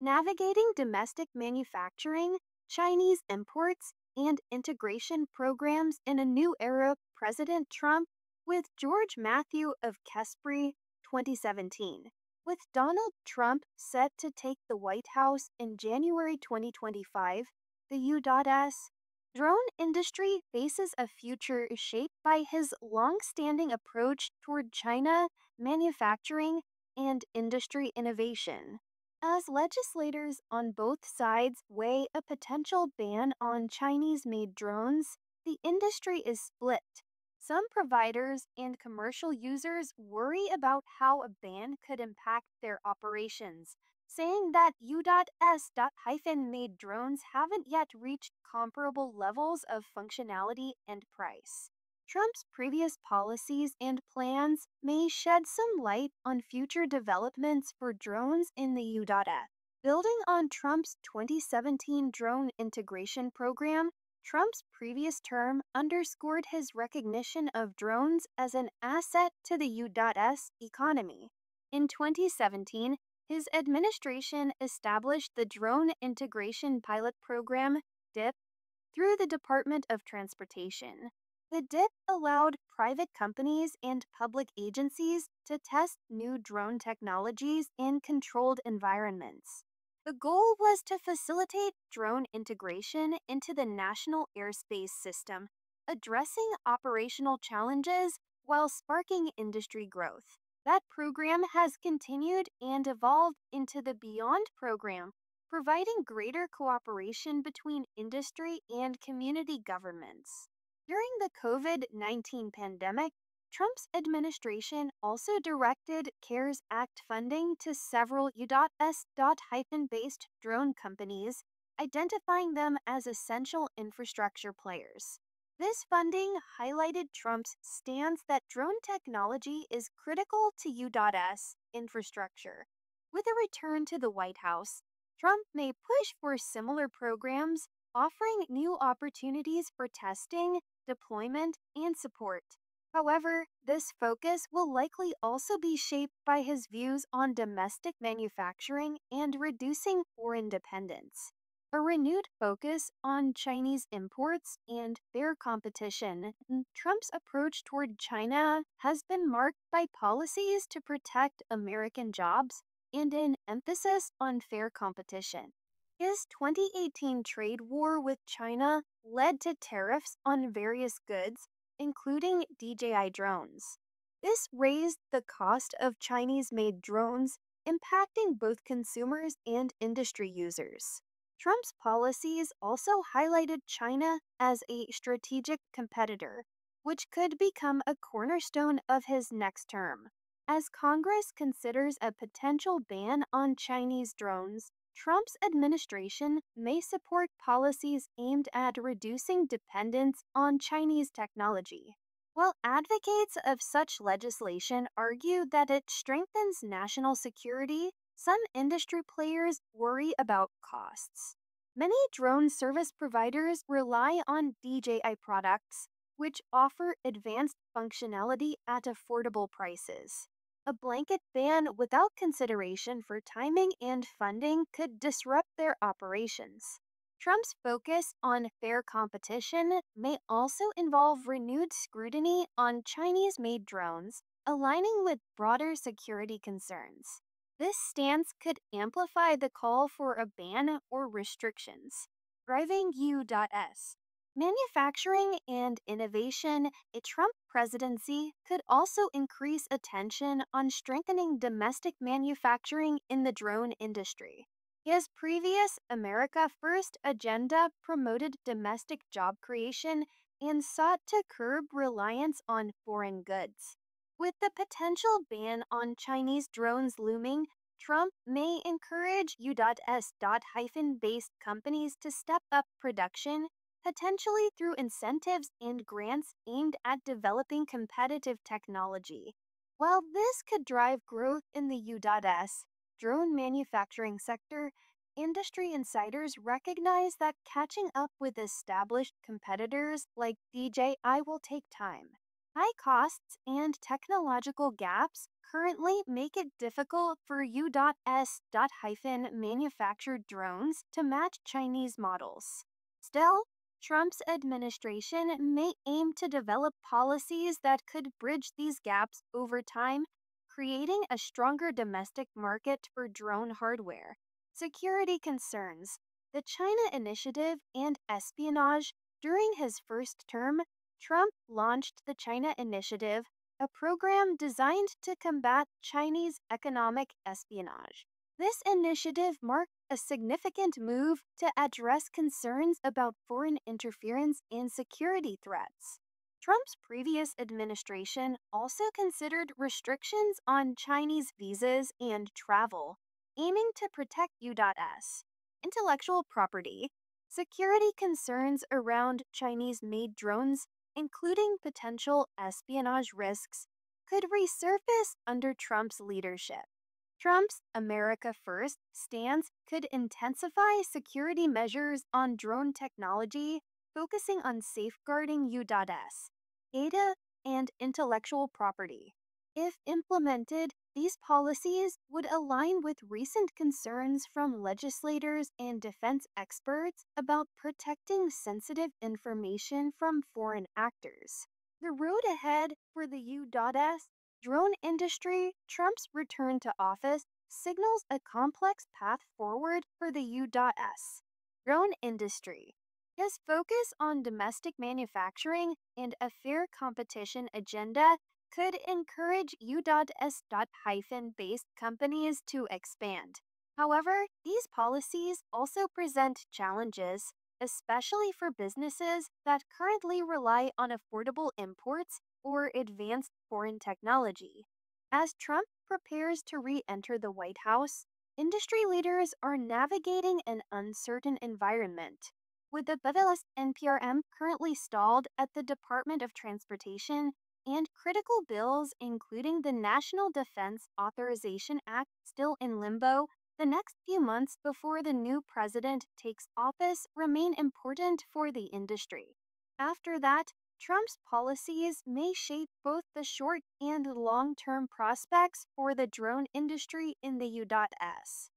Navigating domestic manufacturing, Chinese imports, and integration programs in a new era, President Trump with George Matthew of Kespre, 2017. With Donald Trump set to take the White House in January 2025, the U.S. drone industry faces a future shaped by his long-standing approach toward China, manufacturing, and industry innovation. As legislators on both sides weigh a potential ban on Chinese made drones, the industry is split. Some providers and commercial users worry about how a ban could impact their operations, saying that U.S.-made drones haven't yet reached comparable levels of functionality and price. Trump's previous policies and plans may shed some light on future developments for drones in the U.S. Building on Trump's 2017 drone integration program, Trump's previous term underscored his recognition of drones as an asset to the U.S. economy. In 2017, his administration established the Drone Integration Pilot Program, DIP, through the Department of Transportation. The DIP allowed private companies and public agencies to test new drone technologies in controlled environments. The goal was to facilitate drone integration into the national airspace system, addressing operational challenges while sparking industry growth. That program has continued and evolved into the Beyond program, providing greater cooperation between industry and community governments. During the COVID-19 pandemic, Trump's administration also directed CARES Act funding to several U.S.-based drone companies, identifying them as essential infrastructure players. This funding highlighted Trump's stance that drone technology is critical to U.S. infrastructure. With a return to the White House, Trump may push for similar programs, offering new opportunities for testing, deployment, and support. However, this focus will likely also be shaped by his views on domestic manufacturing and reducing foreign dependence. A renewed focus on Chinese imports and fair competition, Trump's approach toward China has been marked by policies to protect American jobs and an emphasis on fair competition. His 2018 trade war with China led to tariffs on various goods, including DJI drones. This raised the cost of Chinese made drones, impacting both consumers and industry users. Trump's policies also highlighted China as a strategic competitor, which could become a cornerstone of his next term. As Congress considers a potential ban on Chinese drones, Trump's administration may support policies aimed at reducing dependence on Chinese technology. While advocates of such legislation argue that it strengthens national security, some industry players worry about costs. Many drone service providers rely on DJI products, which offer advanced functionality at affordable prices. A blanket ban without consideration for timing and funding could disrupt their operations. Trump's focus on fair competition may also involve renewed scrutiny on Chinese made drones, aligning with broader security concerns. This stance could amplify the call for a ban or restrictions. Driving U.S. Manufacturing and innovation, a Trump presidency could also increase attention on strengthening domestic manufacturing in the drone industry. His previous America First agenda promoted domestic job creation and sought to curb reliance on foreign goods. With the potential ban on Chinese drones looming, Trump may encourage U.S.-based companies to step up production, potentially through incentives and grants aimed at developing competitive technology. While this could drive growth in the U.S. drone manufacturing sector, industry insiders recognize that catching up with established competitors like DJI will take time. High costs and technological gaps currently make it difficult for U.S. manufactured drones to match Chinese models. Still, Trump's administration may aim to develop policies that could bridge these gaps over time, creating a stronger domestic market for drone hardware. Security concerns. The China Initiative and espionage during his first term, Trump launched the China Initiative, a program designed to combat Chinese economic espionage. This initiative marked a significant move to address concerns about foreign interference in security threats. Trump's previous administration also considered restrictions on Chinese visas and travel, aiming to protect U.S. intellectual property. Security concerns around Chinese made drones, including potential espionage risks, could resurface under Trump's leadership. Trump's America First stance could intensify security measures on drone technology, focusing on safeguarding U.S. data and intellectual property. If implemented, these policies would align with recent concerns from legislators and defense experts about protecting sensitive information from foreign actors. The road ahead for the U.S. drone industry, Trump's return to office signals a complex path forward for the U.S. drone industry. His focus on domestic manufacturing and a fair competition agenda could encourage U.S. based companies to expand. However, these policies also present challenges, especially for businesses that currently rely on affordable imports or advanced foreign technology. As Trump prepares to re enter the White House, industry leaders are navigating an uncertain environment. With the BVLS NPRM currently stalled at the Department of Transportation and critical bills, including the National Defense Authorization Act, still in limbo, the next few months before the new president takes office remain important for the industry. After that, Trump's policies may shape both the short and long term prospects for the drone industry in the U.S.